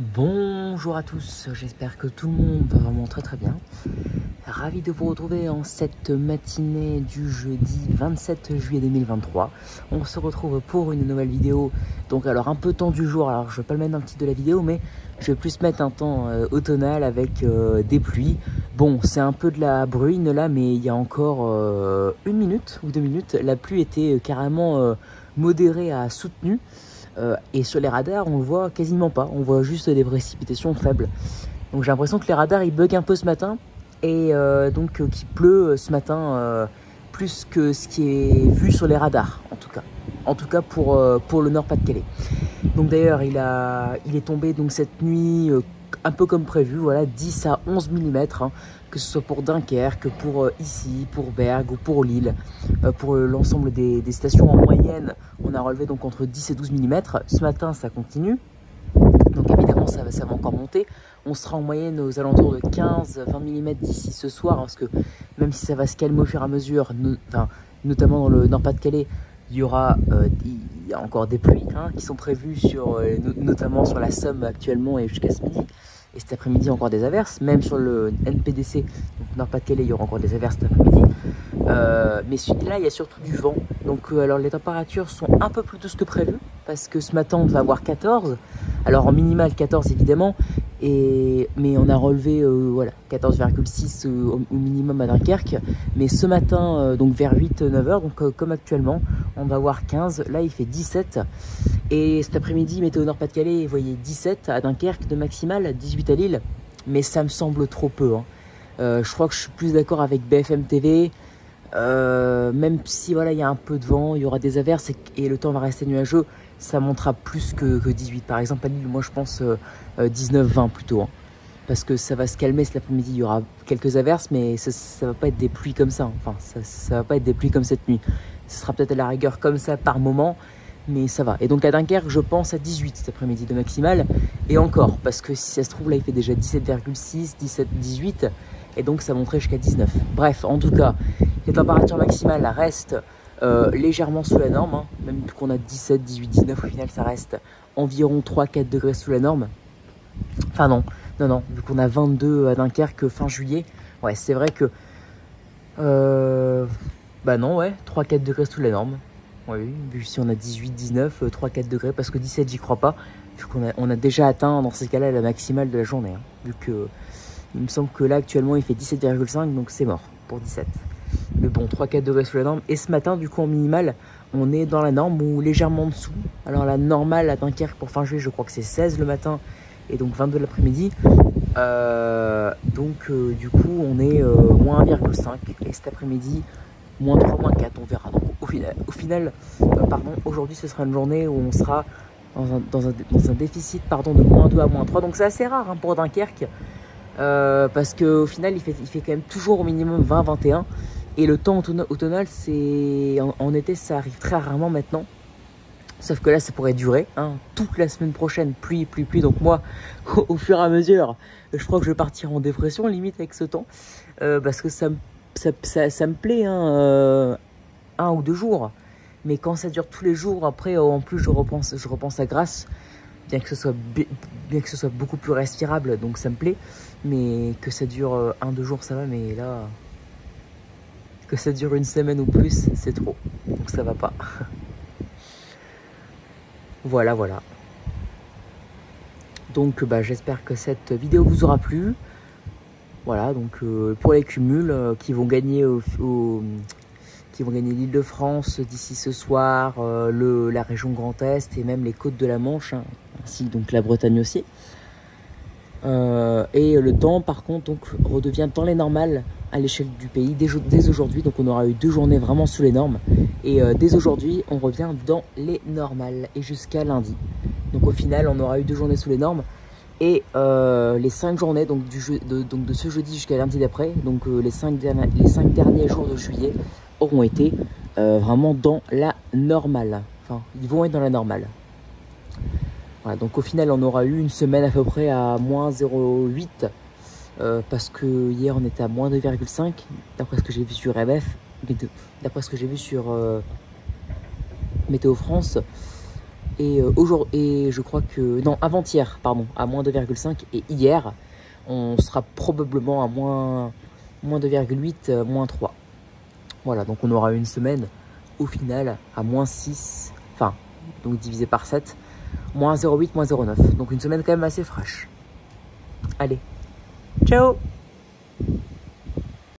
Bonjour à tous, j'espère que tout le monde va vraiment très bien. Ravi de vous retrouver en cette matinée du jeudi 27 juillet 2023. On se retrouve pour une nouvelle vidéo. Donc alors un peu temps du jour, alors je vais pas le mettre dans le titre de la vidéo, mais je vais plus mettre un temps automnal avec des pluies. Bon, c'est un peu de la bruine là, mais il y a encore une minute ou 2 minutes, la pluie était carrément modérée à soutenue. Et sur les radars, on le voit quasiment pas, on voit juste des précipitations faibles. Donc j'ai l'impression que les radars ils bug un peu ce matin et qu'il pleut ce matin plus que ce qui est vu sur les radars en tout cas pour le Nord-Pas-de-Calais. Donc d'ailleurs il est tombé donc cette nuit un peu comme prévu, voilà, 10 à 11 mm, hein, que ce soit pour Dunkerque, pour ici, pour Bergue ou pour Lille, pour l'ensemble des stations en moyenne, on a relevé donc entre 10 et 12 mm. Ce matin ça continue, donc évidemment ça va encore monter. On sera en moyenne aux alentours de 15-20 mm d'ici ce soir, parce que même si ça va se calmer au fur et à mesure, notamment dans le Nord-Pas-de-Calais, il y a encore des pluies qui sont prévues notamment sur la Somme actuellement et jusqu'à ce midi. Et cet après-midi encore des averses, même sur le NPDC, donc Nord-Pas-de-Calais, il y aura encore des averses cet après-midi. Mais là, il y a surtout du vent. Donc alors les températures sont un peu plus douces que prévu, parce que ce matin on va avoir 14. Alors en minimal 14 évidemment, mais on a relevé voilà, 14,6 au minimum à Dunkerque. Mais ce matin, donc vers 8-9 heures, donc comme actuellement, on va avoir 15. Là il fait 17. Et cet après-midi, météo Nord-Pas-de-Calais, vous voyez 17 à Dunkerque de maximal, 18 à Lille. Mais ça me semble trop peu. Je crois que je suis plus d'accord avec BFM TV. Même si voilà, il y a un peu de vent, il y aura des averses et le temps va rester nuageux, ça montera plus que 18. Par exemple à Lille, moi je pense 19-20 plutôt, parce que ça va se calmer cet après-midi. Il y aura quelques averses, mais ça va pas être des pluies comme ça. Enfin, ça va pas être des pluies comme cette nuit. Ce sera peut-être à la rigueur comme ça par moment, mais ça va. Et donc à Dunkerque, je pense à 18 cet après-midi de maximal, et encore, parce que si ça se trouve là il fait déjà 17,6, 17, 18, et donc ça monterait jusqu'à 19. Bref, en tout cas, les températures maximales restent légèrement sous la norme, même qu'on a 17, 18, 19, au final ça reste environ 3-4 degrés sous la norme. Enfin non, vu qu'on a 22 à Dunkerque fin juillet, ouais c'est vrai que... bah non, ouais, 3-4 degrés sous la norme. Oui, vu si on a 18, 19, 3-4 degrés, parce que 17 j'y crois pas, vu qu'on a déjà atteint dans ces cas-là la maximale de la journée, vu que il me semble que là actuellement il fait 17,5, donc c'est mort pour 17. Mais bon, 3-4 degrés sous la norme. Et ce matin, du coup, en minimal, on est dans la norme ou légèrement en dessous. Alors la normale à Dunkerque pour fin juillet, je crois que c'est 16 le matin et donc 22 l'après-midi. Du coup, on est moins 1,5 et cet après-midi, moins 3, moins 4, on verra. Donc au final aujourd'hui, ce sera une journée où on sera dans un déficit de moins 2 à moins 3. Donc c'est assez rare pour Dunkerque. Parce qu'au final il fait quand même toujours au minimum 20-21, et le temps automnal c'est en été ça arrive très rarement maintenant, sauf que là ça pourrait durer toute la semaine prochaine, pluie, donc moi au fur et à mesure je crois que je vais partir en dépression limite avec ce temps, parce que ça me plaît 1 ou 2 jours, mais quand ça dure tous les jours après, en plus je repense à Grasse, bien que ce soit beaucoup plus respirable, donc ça me plaît, mais que ça dure 1-2 jours ça va, mais là que ça dure une semaine ou plus c'est trop, donc ça va pas. voilà, donc j'espère que cette vidéo vous aura plu. Voilà, donc pour les cumuls qui vont gagner l'Île-de-France d'ici ce soir, la région Grand Est et même les côtes de la Manche, ainsi donc la Bretagne aussi. Et le temps par contre donc redevient dans les normales à l'échelle du pays dès aujourd'hui. Donc on aura eu 2 journées vraiment sous les normes, et dès aujourd'hui on revient dans les normales et jusqu'à lundi. Donc au final on aura eu 2 journées sous les normes, et les 5 journées donc de ce jeudi jusqu'à lundi d'après, donc les 5 derniers jours de juillet auront été vraiment dans la normale. Enfin, ils vont être dans la normale. Voilà, donc au final on aura eu une semaine à peu près à moins 0,8, parce que hier on était à moins 2,5 d'après ce que j'ai vu sur RMF, d'après ce que j'ai vu sur Météo France. et je crois que, non, avant-hier, pardon, à moins 2,5 et hier, on sera probablement à moins 2,8, moins 3. Voilà, donc on aura une semaine au final à moins 6, enfin, donc divisé par 7, moins 0,8, moins 0,9. Donc une semaine quand même assez fraîche. Allez, ciao!